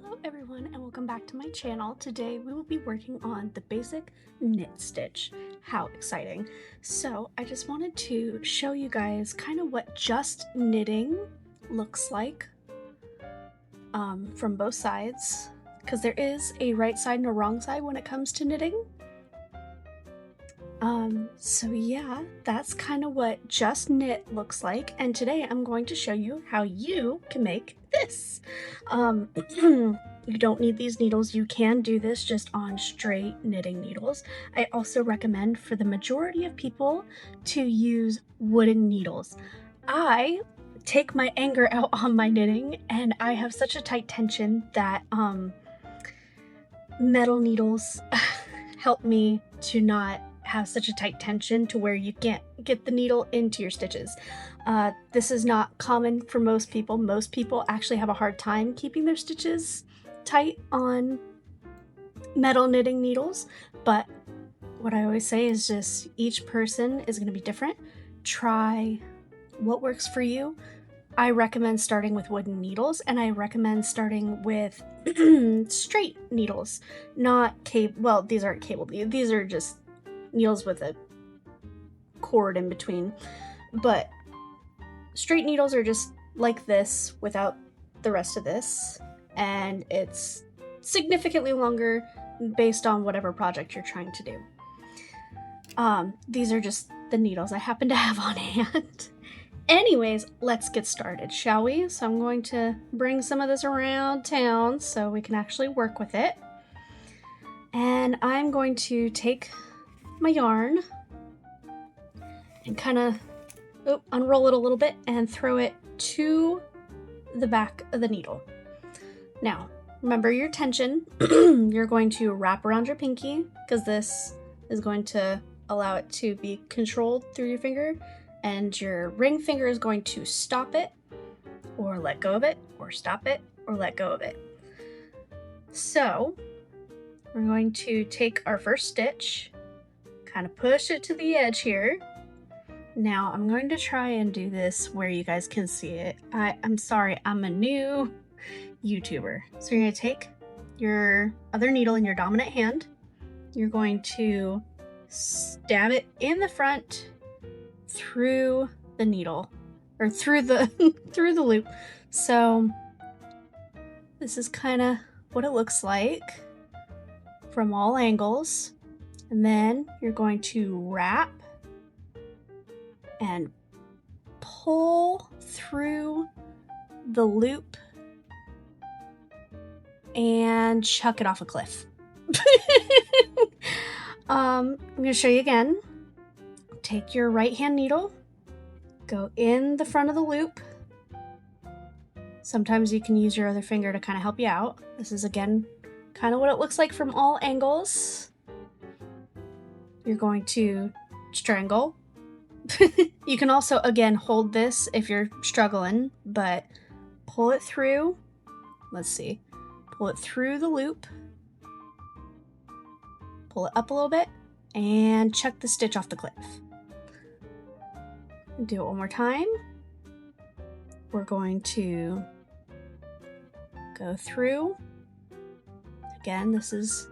Hello everyone and welcome back to my channel. Today we will be working on the basic knit stitch. How exciting. So I just wanted to show you guys kind of what just knitting looks like from both sides, because there is a right side and a wrong side when it comes to knitting. So yeah, that's kind of what just knit looks like, and today I'm going to show you how you can make this. You don't need these needles. You can do this just on straight knitting needles. I also recommend for the majority of people to use wooden needles. I take my anger out on my knitting, and I have such a tight tension that metal needles help me to not have such a tight tension to where you can't get the needle into your stitches. This is not common for most people. Most people actually have a hard time keeping their stitches tight on metal knitting needles, but what I always say is just each person is going to be different. Try what works for you. I recommend starting with wooden needles, and I recommend starting with straight needles, not cable. Well, these aren't cable. These are just needles with a cord in between, but straight needles are just like this without the rest of this, and it's significantly longer based on whatever project you're trying to do. These are just the needles I happen to have on hand. Anyways, let's get started, shall we? So I'm going to bring some of this around town so we can actually work with it. And I'm going to take my yarn and kind of unroll it a little bit and throw it to the back of the needle. Now, remember your tension. You're going to wrap around your pinky because this is going to allow it to be controlled through your finger, and your ring finger is going to stop it or let go of it, or stop it or let go of it. So we're going to take our first stitch, kind of push it to the edge here. Now I'm going to try and do this where you guys can see it. I'm sorry, I'm a new YouTuber. So you're going to take your other needle in your dominant hand. You're going to stab it in the front through the needle, or through the through the loop. So this is kind of what it looks like from all angles. And then you're going to wrap and pull through the loop and chuck it off a cliff. I'm going to show you again. Take your right hand needle, go in the front of the loop. Sometimes you can use your other finger to kind of help you out. This is again kind of what it looks like from all angles. You're going to strangle. You can also, again, hold this if you're struggling, but pull it through. Let's see. Pull it through the loop. Pull it up a little bit and chuck the stitch off the cliff. Do it one more time. We're going to go through. Again, this is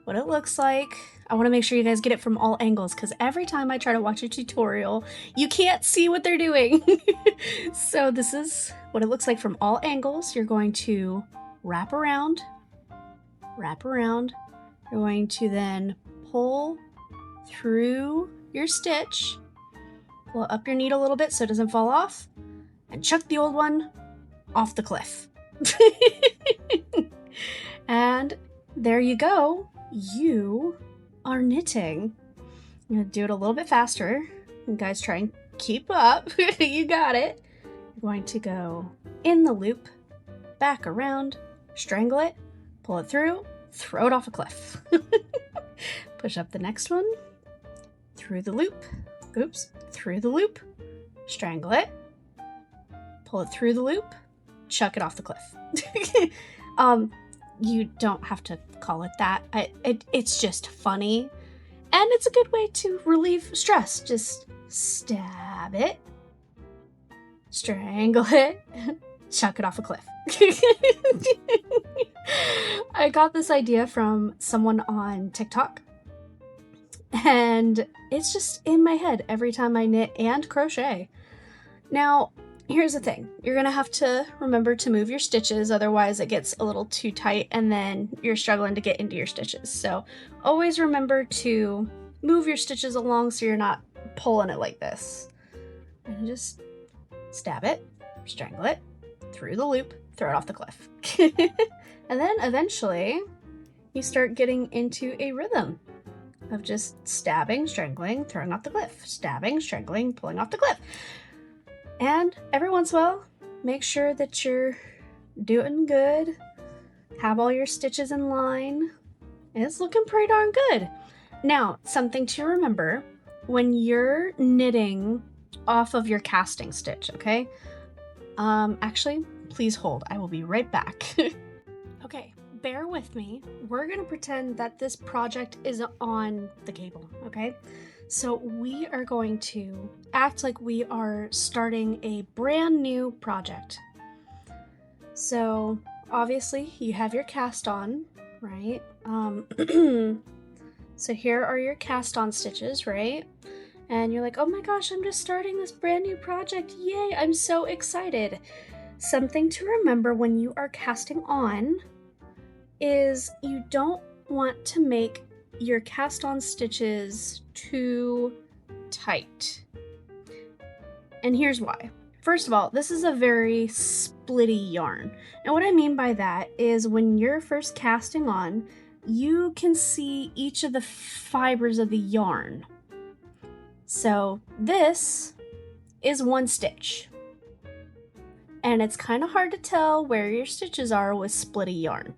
what it looks like. I want to make sure you guys get it from all angles, because every time I try to watch a tutorial, you can't see what they're doing. So this is what it looks like from all angles. You're going to wrap around. You're going to then pull through your stitch, pull up your needle a little bit so it doesn't fall off, and chuck the old one off the cliff. And there you go. You are knitting. I'm going to do it a little bit faster. You guys try and keep up. You got it. You're going to go in the loop, back around, strangle it, pull it through, throw it off a cliff. Push up the next one, through the loop, through the loop, strangle it, pull it through the loop, chuck it off the cliff. You don't have to call it that. It's just funny, and it's a good way to relieve stress. Just stab it, strangle it, chuck it off a cliff. I got this idea from someone on TikTok, and it's just in my head every time I knit and crochet. Now, here's the thing. You're going to have to remember to move your stitches, otherwise it gets a little too tight and then you're struggling to get into your stitches. So always remember to move your stitches along so you're not pulling it like this. And just stab it, strangle it, through the loop, throw it off the cliff. And then eventually you start getting into a rhythm of just stabbing, strangling, throwing off the cliff, stabbing, strangling, pulling off the cliff. And every once in a while, make sure that you're doing good, have all your stitches in line. It's looking pretty darn good. Now, something to remember when you're knitting off of your casting stitch, okay? Actually, please hold. I will be right back. Okay, bear with me. We're gonna pretend that this project is on the cable, okay? So we are going to act like we are starting a brand new project. So obviously you have your cast on, right? So here are your cast on stitches, right? And you're like, oh my gosh, I'm just starting this brand new project. Yay, I'm so excited. Something to remember when you are casting on is you don't want to make your cast on stitches too tight. And here's why. First of all, this is a very splitty yarn. And what I mean by that is when you're first casting on, you can see each of the fibers of the yarn. So this is one stitch. And it's kind of hard to tell where your stitches are with splitty yarn.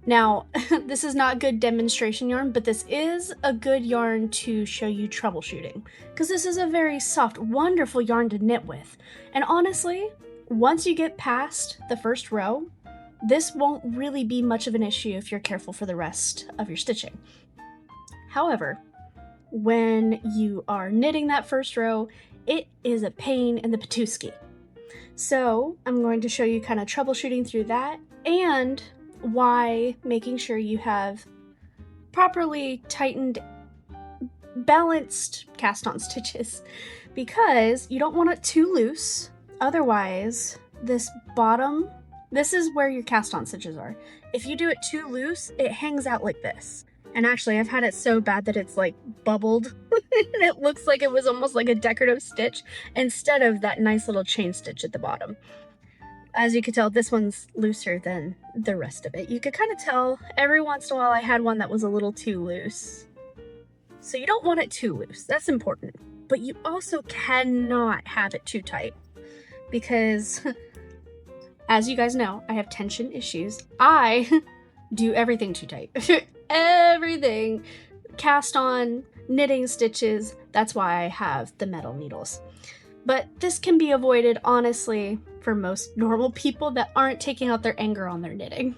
Now, this is not good demonstration yarn, but this is a good yarn to show you troubleshooting, because this is a very soft, wonderful yarn to knit with. And honestly, once you get past the first row, this won't really be much of an issue if you're careful for the rest of your stitching. However, when you are knitting that first row, it is a pain in the patooski. So I'm going to show you kind of troubleshooting through that and why making sure you have properly tightened, balanced cast on stitches, because you don't want it too loose. Otherwise, this bottom, this is where your cast on stitches are. If you do it too loose, it hangs out like this. And actually, I've had it so bad that it's like bubbled. And it looks like it was almost like a decorative stitch instead of that nice little chain stitch at the bottom. As you can tell, this one's looser than the rest of it. You could kind of tell every once in a while I had one that was a little too loose. So you don't want it too loose. That's important. But you also cannot have it too tight, because as you guys know, I have tension issues. I do everything too tight. Everything. Cast on, knitting stitches. That's why I have the metal needles. But this can be avoided, honestly, for most normal people that aren't taking out their anger on their knitting.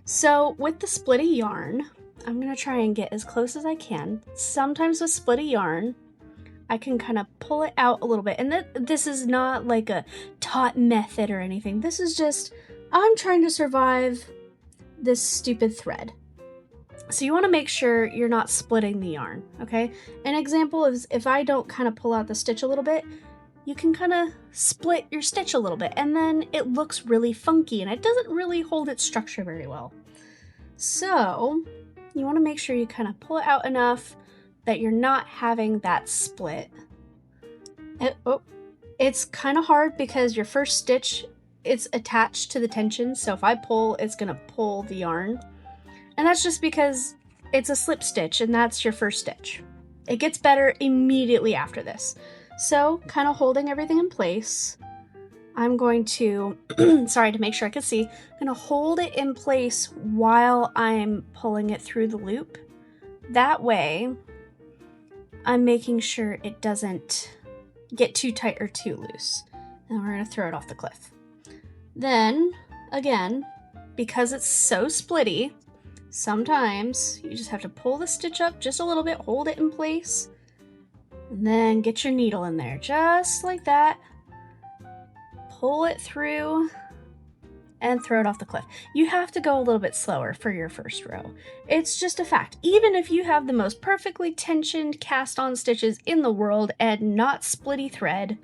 So with the splitty yarn, I'm going to try and get as close as I can. Sometimes with splitty yarn, I can kind of pull it out a little bit. And this is not like a taught method or anything. This is just, I'm trying to survive this stupid thread. So you want to make sure you're not splitting the yarn, okay? An example is if I don't kind of pull out the stitch a little bit, you can kind of split your stitch a little bit, and then it looks really funky and it doesn't really hold its structure very well. So you want to make sure you kind of pull it out enough that you're not having that split. It's kind of hard because your first stitch, it's attached to the tension, so if I pull, it's going to pull the yarn. And that's just because it's a slip stitch and that's your first stitch. It gets better immediately after this. So, kind of holding everything in place, I'm going to, sorry, to make sure I can see, I'm going to hold it in place while I'm pulling it through the loop. That way, I'm making sure it doesn't get too tight or too loose. And we're going to throw it off the cliff. Then, again, because it's so splitty, sometimes you just have to pull the stitch up just a little bit, hold it in place, and then get your needle in there, just like that. Pull it through, and throw it off the cliff. You have to go a little bit slower for your first row. It's just a fact. Even if you have the most perfectly tensioned cast on stitches in the world and not splitty thread,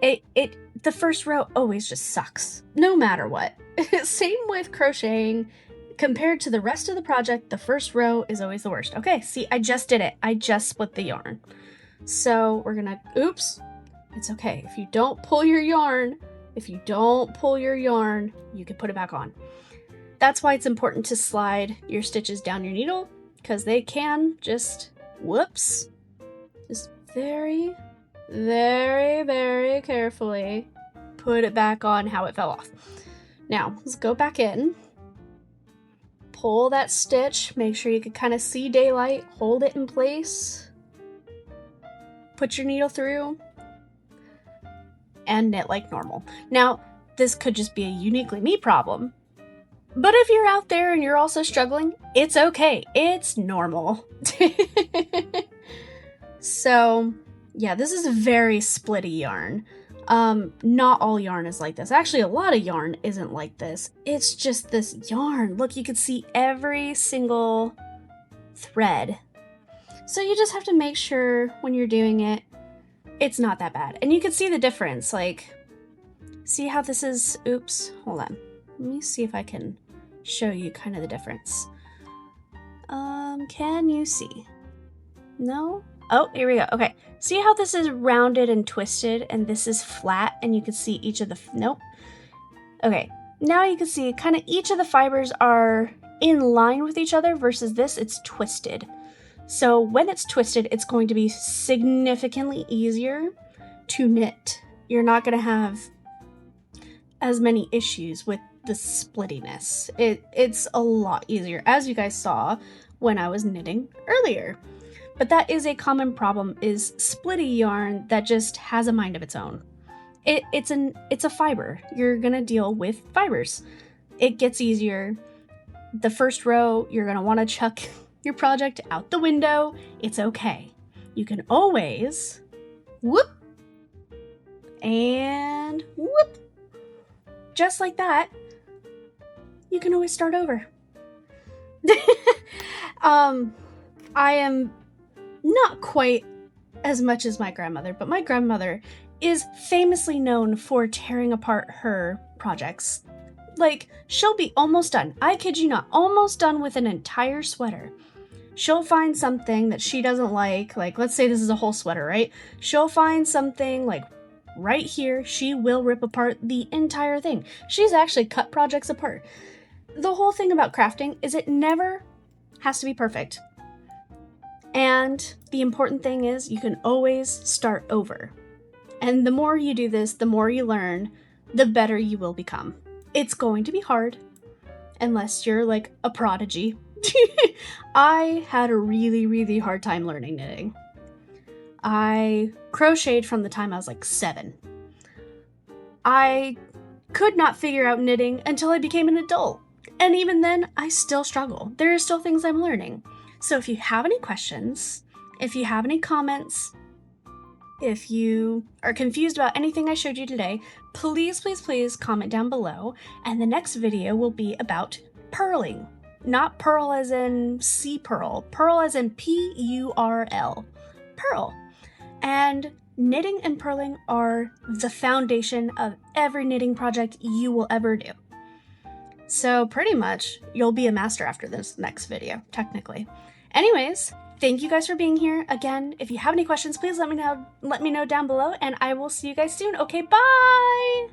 the first row always just sucks, no matter what. Same with crocheting. Compared to the rest of the project, the first row is always the worst. Okay, see, I just did it. I just split the yarn. So we're gonna, oops, it's okay. If you don't pull your yarn, you can put it back on. That's why it's important to slide your stitches down your needle, because they can just, whoops, just very, very, very carefully put it back on how it fell off. Now, let's go back in. Pull that stitch, make sure you can kind of see daylight, hold it in place, put your needle through, and knit like normal. Now, this could just be a uniquely me problem, but if you're out there and you're also struggling, it's okay. It's normal. So, yeah, this is a very splitty yarn. Not all yarn is like this. Actually, a lot of yarn isn't like this. It's just this yarn. Look, you can see every single thread. So you just have to make sure when you're doing it, it's not that bad. And you can see the difference. Like, see how this is, oops, hold on. Let me see if I can show you kind of the difference. Can you see? No? Oh, here we go. Okay. See how this is rounded and twisted and this is flat and you can see each of the, nope. Okay. Now you can see kind of each of the fibers are in line with each other versus this, it's twisted. So when it's twisted, it's going to be significantly easier to knit. You're not going to have as many issues with the splittiness. It's a lot easier, as you guys saw when I was knitting earlier. But that is a common problem, is splitty yarn that just has a mind of its own. It's a fiber. You're gonna deal with fibers. It gets easier. The first row, you're gonna wanna chuck your project out the window. It's okay. You can always whoop and whoop. Just like that, you can always start over. I am not quite as much as my grandmother, but my grandmother is famously known for tearing apart her projects. Like, she'll be almost done. I kid you not, almost done with an entire sweater. She'll find something that she doesn't like let's say this is a whole sweater, right? She'll find something like right here. She will rip apart the entire thing. She's actually cut projects apart. The whole thing about crafting is it never has to be perfect. And the important thing is you can always start over. And the more you do this, the more you learn, the better you will become. It's going to be hard, unless you're like a prodigy. I had a really, really hard time learning knitting. I crocheted from the time I was like 7. I could not figure out knitting until I became an adult. And even then, I still struggle. There are still things I'm learning. So if you have any questions, if you have any comments, if you are confused about anything I showed you today, please, please, please comment down below. And the next video will be about purling. Not pearl as in sea pearl, pearl as in P-U-R-L. Purl. And knitting and purling are the foundation of every knitting project you will ever do. So pretty much, you'll be a master after this next video, technically. Anyways, thank you guys for being here. Again, if you have any questions, please let me know down below, and I will see you guys soon. Okay, bye!